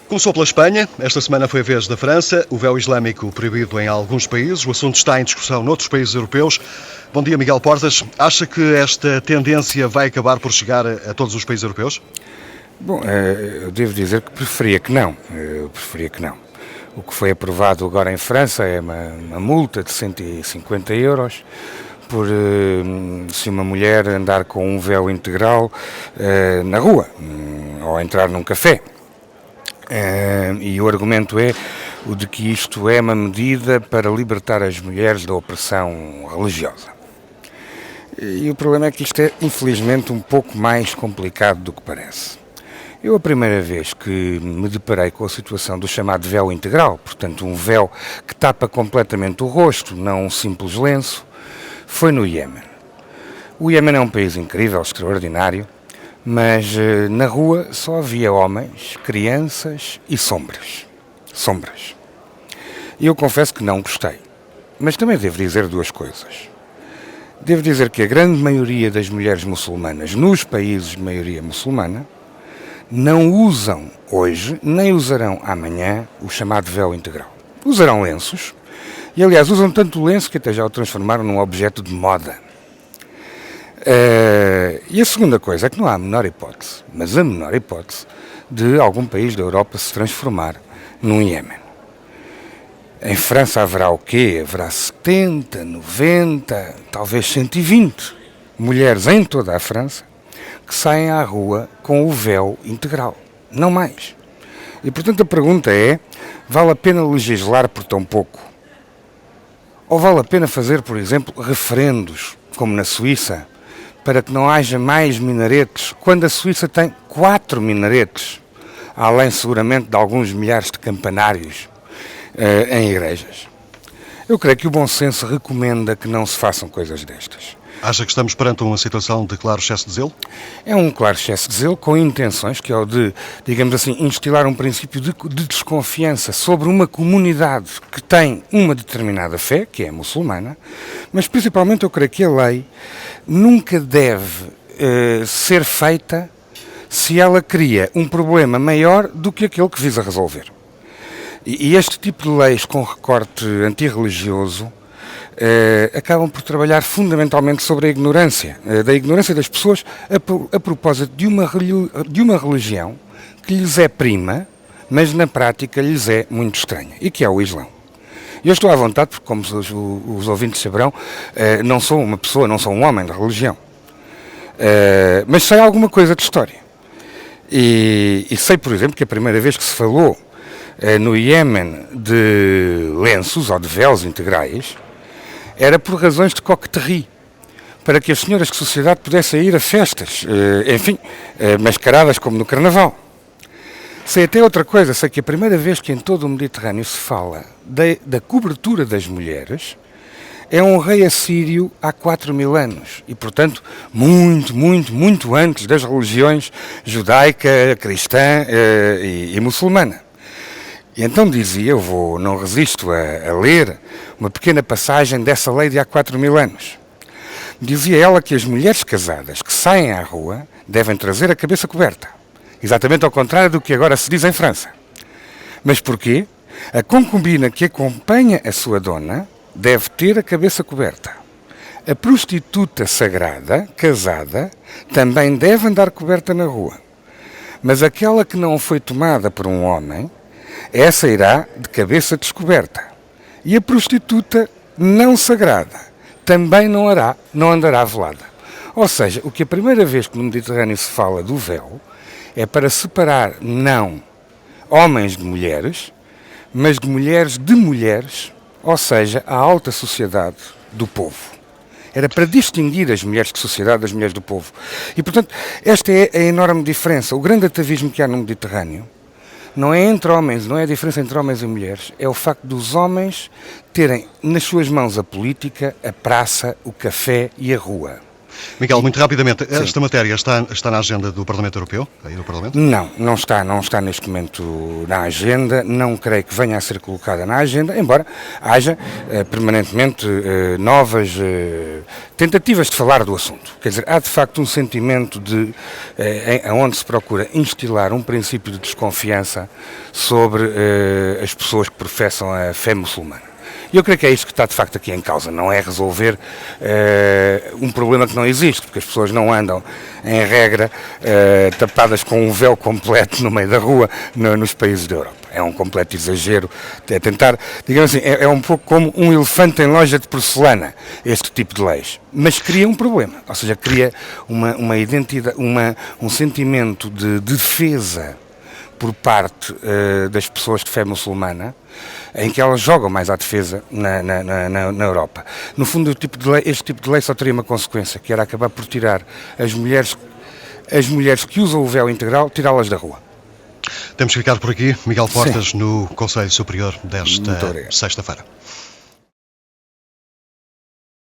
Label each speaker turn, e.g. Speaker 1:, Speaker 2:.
Speaker 1: Começou pela Espanha, esta semana foi a vez da França, o véu islâmico proibido em alguns países, o assunto está em discussão noutros países europeus. Bom dia, Miguel Portas. Acha que esta tendência vai acabar por chegar a todos os países europeus?
Speaker 2: Bom, eu devo dizer que preferia que não. O que foi aprovado agora em França é uma multa de 150 euros por se uma mulher andar com um véu integral na rua ou entrar num café. E o argumento é o de que isto é uma medida para libertar as mulheres da opressão religiosa. E o problema é que isto é, infelizmente, um pouco mais complicado do que parece. Eu, a primeira vez que me deparei com a situação do chamado véu integral, portanto um véu que tapa completamente o rosto, não um simples lenço, foi no Iémen. O Iémen é um país incrível, extraordinário, mas na rua só havia homens, crianças e sombras. E eu confesso que não gostei. Mas também devo dizer duas coisas. Devo dizer que a grande maioria das mulheres muçulmanas, nos países de maioria muçulmana, não usam hoje, nem usarão amanhã, o chamado véu integral. Usarão lenços, e aliás usam tanto o lenço que até já o transformaram num objeto de moda. E a segunda coisa é que não há a menor hipótese, mas a menor hipótese, de algum país da Europa se transformar num Iémen. Em França haverá o quê? Haverá 70, 90, talvez 120 mulheres em toda a França que saem à rua com o véu integral, não mais. E portanto a pergunta é, vale a pena legislar por tão pouco? Ou vale a pena fazer, por exemplo, referendos, como na Suíça, para que não haja mais minaretes, quando a Suíça tem 4 minaretes, além seguramente de alguns milhares de campanários em igrejas? Eu creio que o bom senso recomenda que não se façam coisas destas.
Speaker 1: Acha que estamos perante uma situação de claro excesso de zelo?
Speaker 2: É um claro excesso de zelo com intenções, que é o de, digamos assim, instilar um princípio de desconfiança sobre uma comunidade que tem uma determinada fé, que é a muçulmana, mas principalmente eu creio que a lei nunca deve ser feita se ela cria um problema maior do que aquele que visa resolver. E este tipo de leis com recorte antirreligioso acabam por trabalhar fundamentalmente sobre a ignorância, da ignorância das pessoas a propósito de uma religião que lhes é prima, mas na prática lhes é muito estranha, e que é o Islão. Eu estou à vontade, porque como os ouvintes saberão, não sou uma pessoa, não sou um homem da religião, mas sei alguma coisa de história. E sei, por exemplo, que a primeira vez que se falou no Iémen de lenços ou de véus integrais era por razões de coqueterie, para que as senhoras de sociedade pudessem ir a festas, mascaradas como no Carnaval. Sei até outra coisa, sei que a primeira vez que em todo o Mediterrâneo se fala da cobertura das mulheres é um rei assírio há 4.000 anos, e portanto muito antes das religiões judaica, cristã e muçulmana. E então dizia, não resisto a ler uma pequena passagem dessa lei de há 4.000 anos. Dizia ela que as mulheres casadas que saem à rua devem trazer a cabeça coberta. Exatamente ao contrário do que agora se diz em França. Mas porquê? A concubina que acompanha a sua dona deve ter a cabeça coberta. A prostituta sagrada, casada, também deve andar coberta na rua. Mas aquela que não foi tomada por um homem, essa irá de cabeça descoberta. E a prostituta não sagrada também não andará velada. Ou seja, o que a primeira vez que no Mediterrâneo se fala do véu é para separar não homens de mulheres, mas de mulheres, ou seja, a alta sociedade do povo. Era para distinguir as mulheres de sociedade das mulheres do povo. E, portanto, esta é a enorme diferença. O grande atavismo que há no Mediterrâneo não é entre homens, não é a diferença entre homens e mulheres, é o facto dos homens terem nas suas mãos a política, a praça, o café e a rua.
Speaker 1: Miguel, muito rapidamente,
Speaker 2: Sim.
Speaker 1: esta matéria está na agenda do Parlamento Europeu? Aí no Parlamento?
Speaker 2: Não está neste momento na agenda, não creio que venha a ser colocada na agenda, embora haja permanentemente novas tentativas de falar do assunto. Quer dizer, há de facto um sentimento onde se procura instilar um princípio de desconfiança sobre as pessoas que professam a fé muçulmana. E eu creio que é isto que está de facto aqui em causa, não é resolver um problema que não existe, porque as pessoas não andam, em regra, tapadas com um véu completo no meio da rua nos países da Europa. É um completo exagero, é tentar, digamos assim, é um pouco como um elefante em loja de porcelana, este tipo de leis. Mas cria um problema, ou seja, cria uma identidade, um sentimento de defesa por parte das pessoas de fé muçulmana, em que elas jogam mais à defesa na Europa. No fundo, este tipo de lei só teria uma consequência, que era acabar por tirar as mulheres que usam o véu integral, tirá-las da rua.
Speaker 1: Temos que ficar por aqui. Miguel Portas, no Conselho Superior desta
Speaker 2: Muito obrigado.
Speaker 1: sexta-feira.